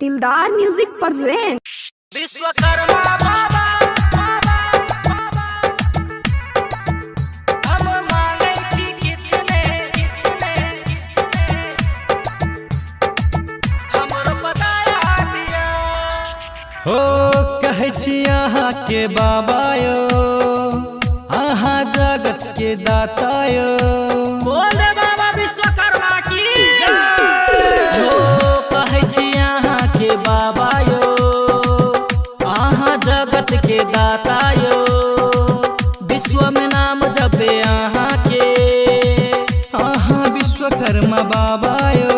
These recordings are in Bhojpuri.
दिलदार म्यूजिक प्रेजेंट विश्वकर्मा बाबा हम मांगै छी किछ ने हमरो बताया दिया हो कहै छी अहाँ के बाबा यो अहाँ जगत के दाता यो बोल दे बाबा विश्वकर्मा की जय हो कहै छी अहाँ के बाबा यो अहाँ जगत के दाता यो विश्व में नाम जपे अहाँ के अहाँ विश्वकर्मा बाबा यो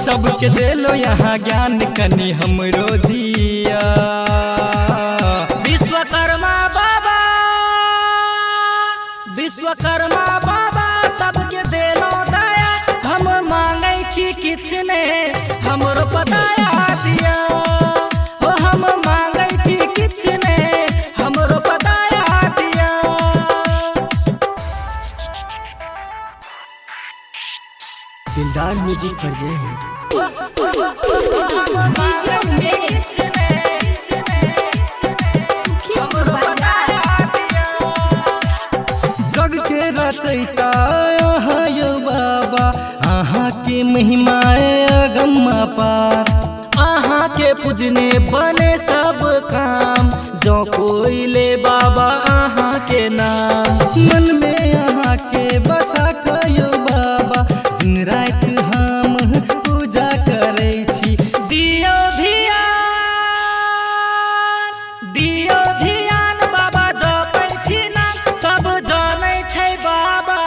सबके देलो यहाँ ज्ञान कनी हमरो दिया विश्वकर्मा बाबा विश्वकर्मा बाबा सबके देलो दया हम मांगै छी किछ ने हमरो बताया दिया ओ हम मांगै छी किछ ने हमरो बताया दिया दिलदार म्यूजिक प्रेजेंट जग के रचयिता अहाँ यो बाबा अहाँ के महिमा अगम पार अहाँ के पूजने बने सब काम जो कोई ले बाबा अहाँ के नाम मन में अहाँ के बसा कयो बाबा दिन रात हम पूजा करै छी दियो ध्यान बाबा जपै छी ना सब जानै छै बाबा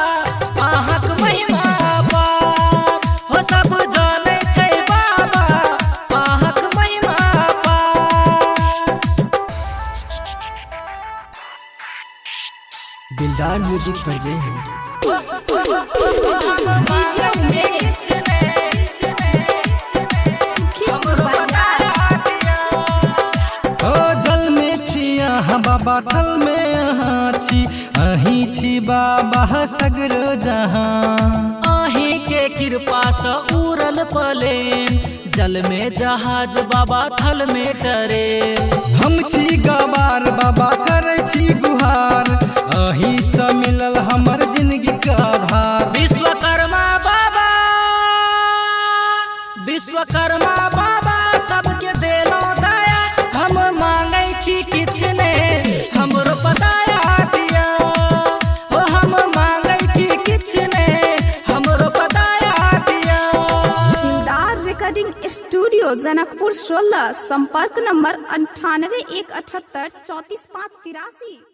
अहाँक महिमा पार हो सब जानै छै बाबा अहाँक महिमा पार दिलदार म्यूजिक प्रेजेंट ओ जल में छी अहाँ बाबा थल में अहाँ छी अहीं छी बाबा सगरो जहाँ अहीं के कृपा से उड़ल प्लेन जल में जहाज बाबा थल में टरे हम छी गवार बाबा करै छी गुहार अहीं से मिलल हमर जिंदगी का आधार विश्वकर्मा बाबा सबके देलो दया हम मांगै छी किछ ने हमरो बताया दिया ओ हम मांगै छी किछ ने हमरो बताया दिया दिलदार रिकॉर्डिंग स्टूडियो जनकपुर 16 संपर्क नंबर 98 178 34 5 83।